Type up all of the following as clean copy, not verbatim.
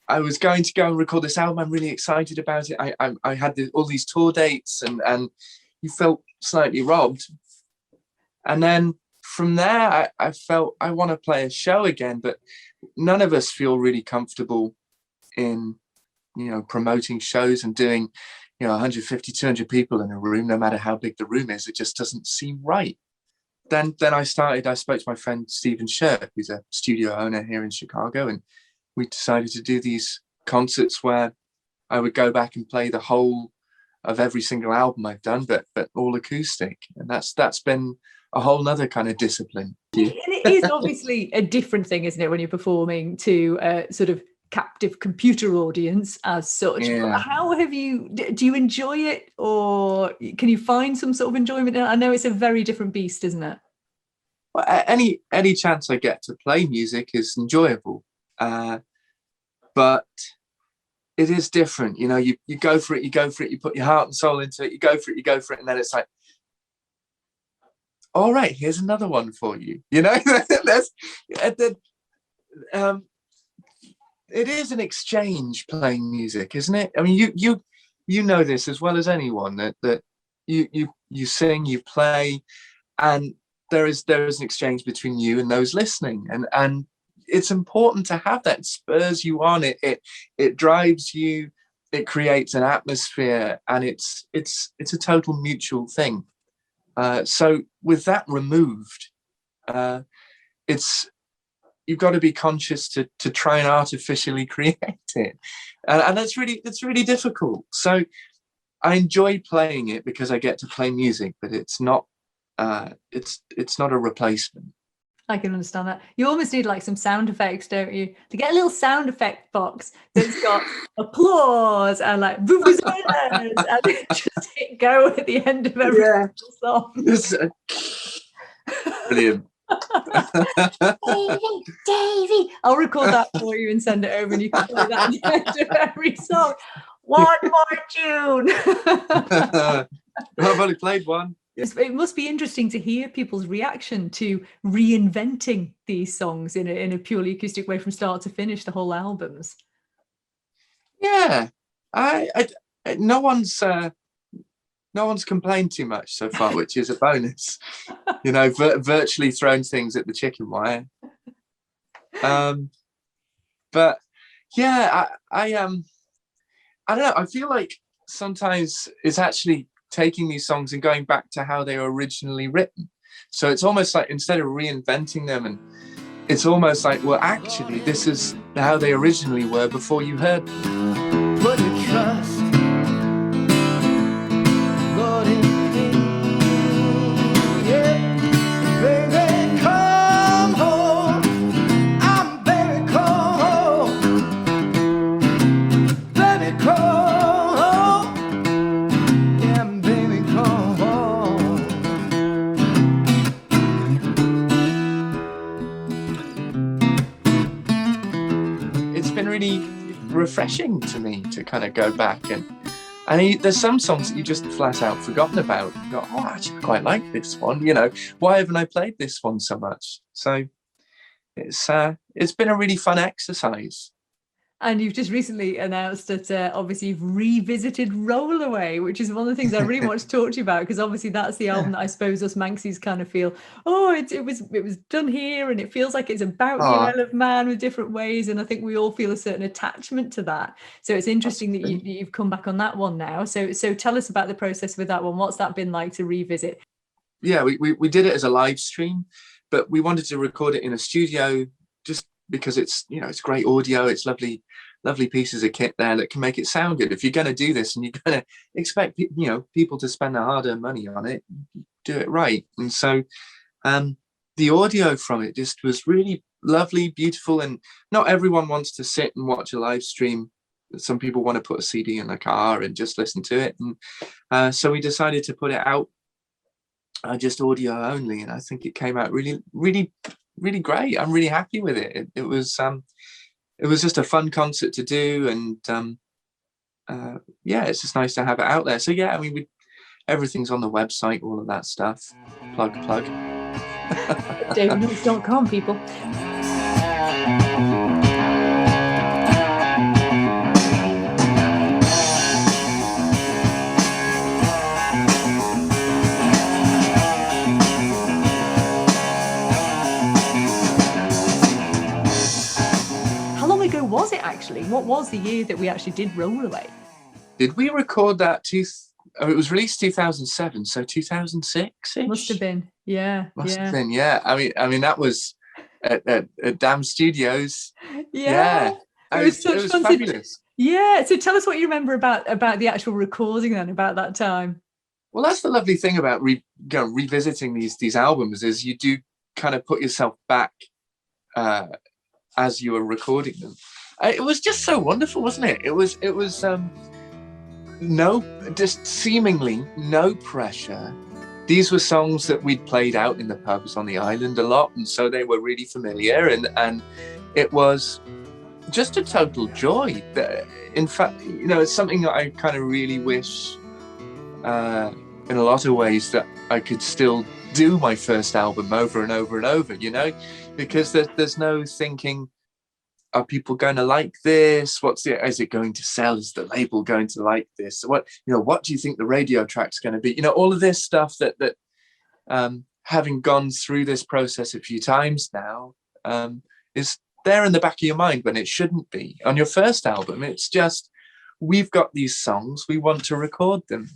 I was going to go and record this album. I'm really excited about it. I had all these tour dates, and you felt slightly robbed. And then from there, I felt I want to play a show again, but none of us feel really comfortable in, promoting shows and doing, 150, 200 people in a room, no matter how big the room is. It just doesn't seem right. Then I spoke to my friend Stephen Shirk, who's a studio owner here in Chicago, and we decided to do these concerts where I would go back and play the whole of every single album I've done, but all acoustic. And that's been a whole nother kind of discipline. And it is obviously a different thing, isn't it, when you're performing to a sort of captive computer audience as such. Yeah. How do you enjoy it, or can you find some sort of enjoyment? I know it's a very different beast, isn't it? Well, any chance I get to play music is enjoyable. But it is different, you go for it, you put your heart and soul into it, you go for it, and then it's like, all right, here's another one for you. It is an exchange playing music, isn't it? I mean, you know this as well as anyone, that you sing, you play, and there is an exchange between you and those listening, and it's important to have that. It spurs you on, it drives you, it creates an atmosphere, and it's a total mutual thing. So with that removed, you've got to be conscious to try and artificially create it, and it's really difficult. So I enjoy playing it because I get to play music, but it's not it's not a replacement. I can understand that. You almost need like some sound effects, don't you? To get a little sound effect box that's got applause and like vuvuzelas and just hit go at the end of every song. Brilliant. Davy, I'll record that for you and send it over, and you can play that at the end of every song. One more tune. I've only played one. It must be interesting to hear people's reaction to reinventing these songs in a purely acoustic way from start to finish, the whole albums. Yeah, no one's complained too much so far, which is a bonus. Virtually thrown things at the chicken wire. But yeah, I don't know. I feel like sometimes it's actually taking these songs and going back to how they were originally written. So it's almost like, instead of reinventing them, and it's almost like, well, actually, this is how they originally were before you heard them. Put your trust, Lord, in me. Yeah. Baby, come home. I'm very cold. Baby, come home. Really refreshing to me to kind of go back and there's some songs that you just flat out forgotten about. You go, oh, actually, I quite like this one. Why haven't I played this one so much? So it's been a really fun exercise. And you've just recently announced that obviously you've revisited Roll Away, which is one of the things I really want to talk to you about, because obviously that's the album that I suppose us Manxies kind of feel, it was done here, and it feels like it's about the Isle of Man with different ways, and I think we all feel a certain attachment to that. So it's interesting that you've come back on that one now. So tell us about the process with that one. What's that been like to revisit? Yeah, we did it as a live stream, but we wanted to record it in a studio just because it's great audio, it's lovely pieces of kit there that can make it sound good. If you're going to do this and you're going to expect people to spend their hard-earned money on it, do it right. And so the audio from it just was really lovely, beautiful, and not everyone wants to sit and watch a live stream. Some people want to put a CD in the car and just listen to it, and so we decided to put it out just audio only, and I think it came out really, really, really great. I'm really happy with it. It was just a fun concert to do, and it's just nice to have it out there. So yeah, I mean, everything's on the website, all of that stuff. Plug. DavyKnowles.com, people. what was the year that we actually did Roll Away? Did we record that? It was released 2007, so 2006 -ish? Must have been, yeah. Must have been, yeah. I mean, that was at Damn Studios. Yeah. It was such fun. Fabulous. Yeah. So tell us what you remember about the actual recording then, about that time. Well, that's the lovely thing about revisiting these albums, is you do kind of put yourself back as you were recording them. It was just so wonderful, wasn't it? It was just seemingly no pressure. These were songs that we'd played out in the pubs on the island a lot, and so they were really familiar, and it was just a total joy. In fact, it's something that I kind of really wish in a lot of ways that I could still do my first album over and over and over, because there's no thinking, are people going to like this? Is it going to sell? Is the label going to like this? What do you think the radio track's going to be? All of this stuff that having gone through this process a few times now, is there in the back of your mind when it shouldn't be. On your first album, it's just, we've got these songs, we want to record them.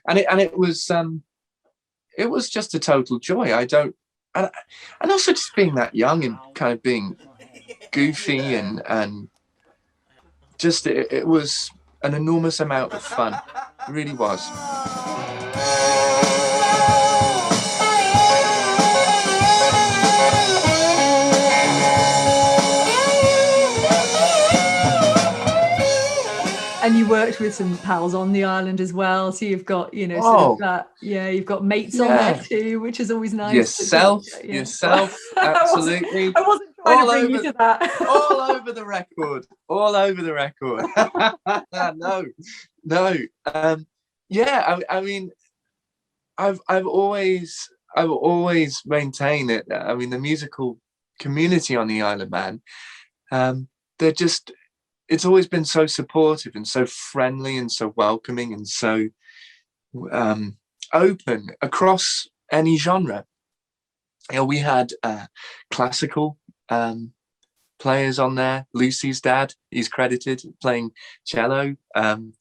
And it was just a total joy. And also just being that young and kind of being goofy and just it was an enormous amount of fun. It really was. And you worked with some pals on the island as well, so you've got sort of that. Yeah, you've got mates on there too, which is always nice. Yourself, absolutely. I wasn't trying to bring you to that. all over the record. No. I mean, I've always maintained it. I mean, the musical community on the island, man, it's always been so supportive and so friendly and so welcoming and so open across any genre. We had classical players on there. Lucy's dad, he's credited playing cello.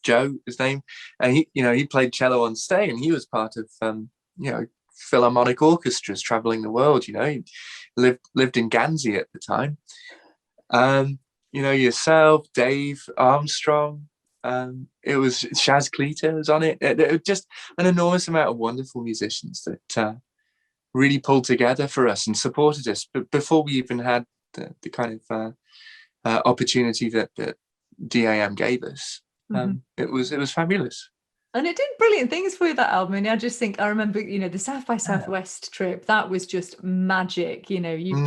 Joe, his name, and he played cello on stay, and he was part of philharmonic orchestras traveling the world. He lived in Guernsey at the time. Yourself, Dave Armstrong, it was Shaz Cleater was on it. It was just an enormous amount of wonderful musicians that really pulled together for us and supported us. But before we even had the kind of opportunity that DAM gave us, it was fabulous. And it did brilliant things for you, that album. And I just think, I remember, the South by Southwest trip, that was just magic. You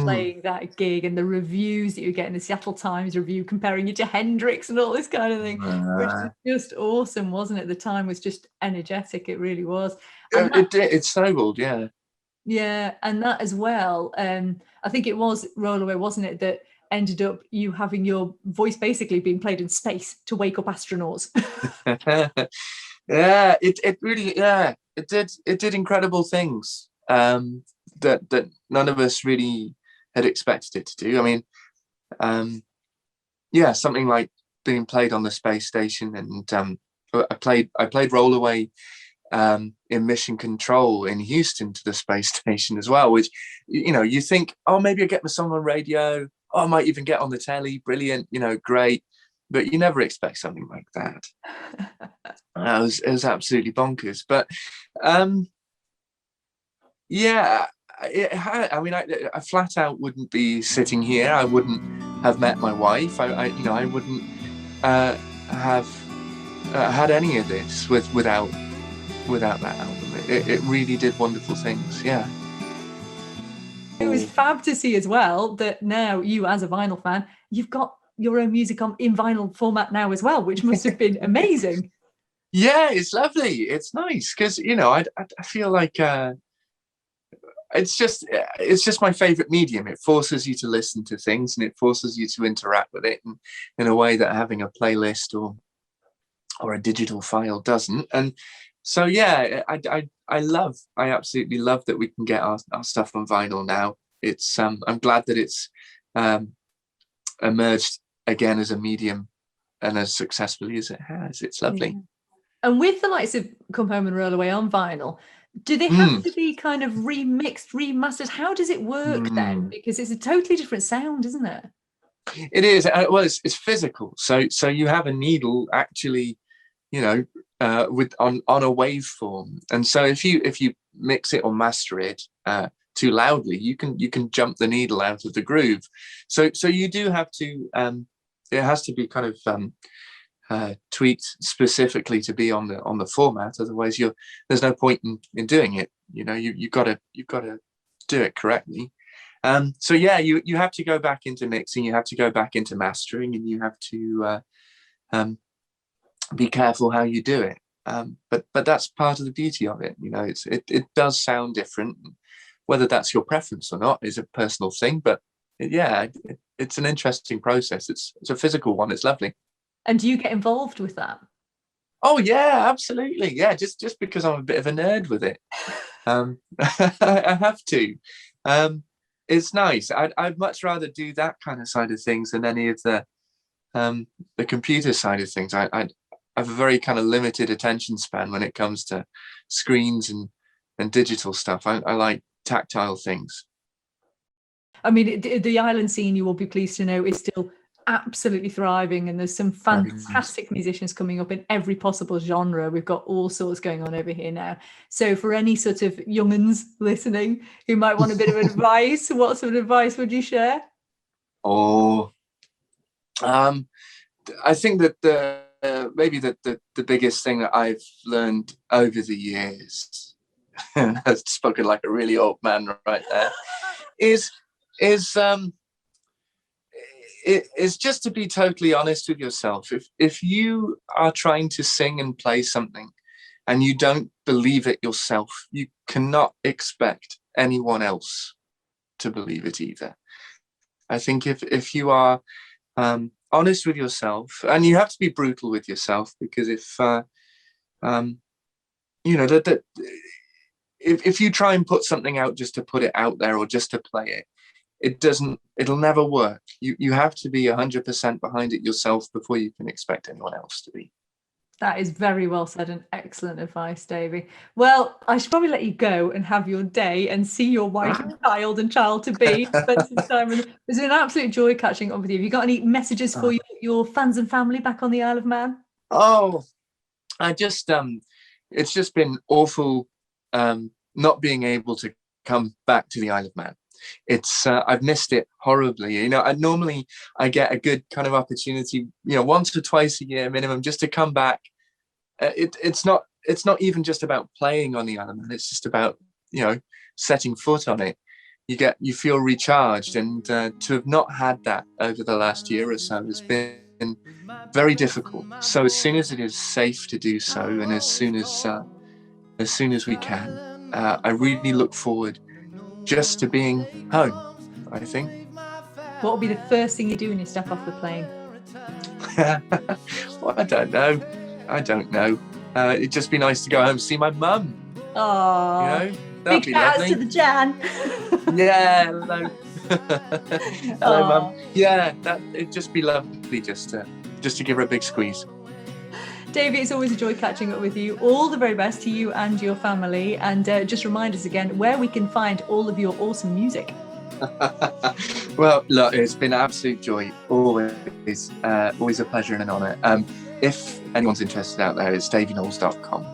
playing that gig and the reviews that you get in the Seattle Times review, comparing you to Hendrix and all this kind of thing, which was just awesome, wasn't it? The time was just energetic. It really was. It snowballed, yeah. Yeah, and that as well. I think it was Roll Away, wasn't it, that ended up you having your voice basically being played in space to wake up astronauts. Yeah, it really, it did incredible things that none of us really had expected it to do. I mean, something like being played on the space station, and I played Roll Away in Mission Control in Houston to the space station as well, which you think, oh, maybe I get my song on radio, oh, I might even get on the telly, brilliant, great. But you never expect something like that. It was absolutely bonkers. But I flat out wouldn't be sitting here. I wouldn't have met my wife. I wouldn't have had any of this without that album. It really did wonderful things. Yeah. It was fab to see as well that now you, as a vinyl fan, you've got your own music in vinyl format now as well, which must have been amazing. Yeah, it's lovely. It's nice because I feel like it's just my favorite medium. It forces you to listen to things and it forces you to interact with it in a way that having a playlist or a digital file doesn't. And so yeah, I absolutely love that we can get our stuff on vinyl now. It's I'm glad that it's emerged again as a medium as successfully as it has. It's lovely. Yeah. And with the likes of Come Home and Roll Away on vinyl, do they have to be kind of remixed, remastered? How does it work then? Because it's a totally different sound, isn't it? It is. Well, it's physical. So you have a needle actually, with on a waveform, and so if you mix it or master it too loudly, you can jump the needle out of the groove. So you do have to. It has to be kind of tweaked specifically to be on the format. Otherwise, there's no point in doing it. You've got to do it correctly. So yeah, you have to go back into mixing, you have to go back into mastering, and you have to be careful how you do it. But that's part of the beauty of it. It does sound different. Whether that's your preference or not is a personal thing. But it's an interesting process. It's a physical one. It's lovely. And do you get involved with that? Oh yeah, absolutely. Yeah, just because I'm a bit of a nerd with it. I have to. It's nice. I'd much rather do that kind of side of things than any of the computer side of things. I have a very kind of limited attention span when it comes to screens and digital stuff. I like tactile things. I mean, the island scene, you will be pleased to know, is still absolutely thriving, and there's some fantastic musicians coming up in every possible genre. We've got all sorts going on over here now. So for any sort of young'uns listening who might want a bit of advice, what sort of advice would you share? I think that maybe the biggest thing that I've learned over the years, I've spoken like a really old man right there, is just to be totally honest with yourself. If you are trying to sing and play something and you don't believe it yourself, you cannot expect anyone else to believe it either. I think if you are honest with yourself, and you have to be brutal with yourself, because if you try and put something out just to put it out there or just to play it, it'll never work. You have to be 100% behind it yourself before you can expect anyone else to be. That is very well said and excellent advice, Davy. Well, I should probably let you go and have your day and see your wife and child to be. Spend some time. It's been an absolute joy catching up with you. Have you got any messages for your fans and family back on the Isle of Man? Oh, it's just been awful not being able to come back to the Isle of Man. I've missed it horribly. I get a good kind of opportunity, once or twice a year minimum, just to come back. It's not even just about playing on the Isle of Man. It's just about setting foot on it. You feel recharged, and to have not had that over the last year or so has been very difficult. So as soon as it is safe to do so, and as soon as we can, I really look forward just to being home, I think. What will be the first thing you do when you step off the plane? Well, I don't know. It'd just be nice to go home and see my mum. Oh, that'd be lovely. To the Jan. Yeah, hello. Hello, Mum. Yeah, it'd just be lovely just to give her a big squeeze. Davy, it's always a joy catching up with you. All the very best to you and your family. And just remind us again where we can find all of your awesome music. Well, look, it's been an absolute joy. Always a pleasure and an honour. If anyone's interested out there, it's davyknowles.com.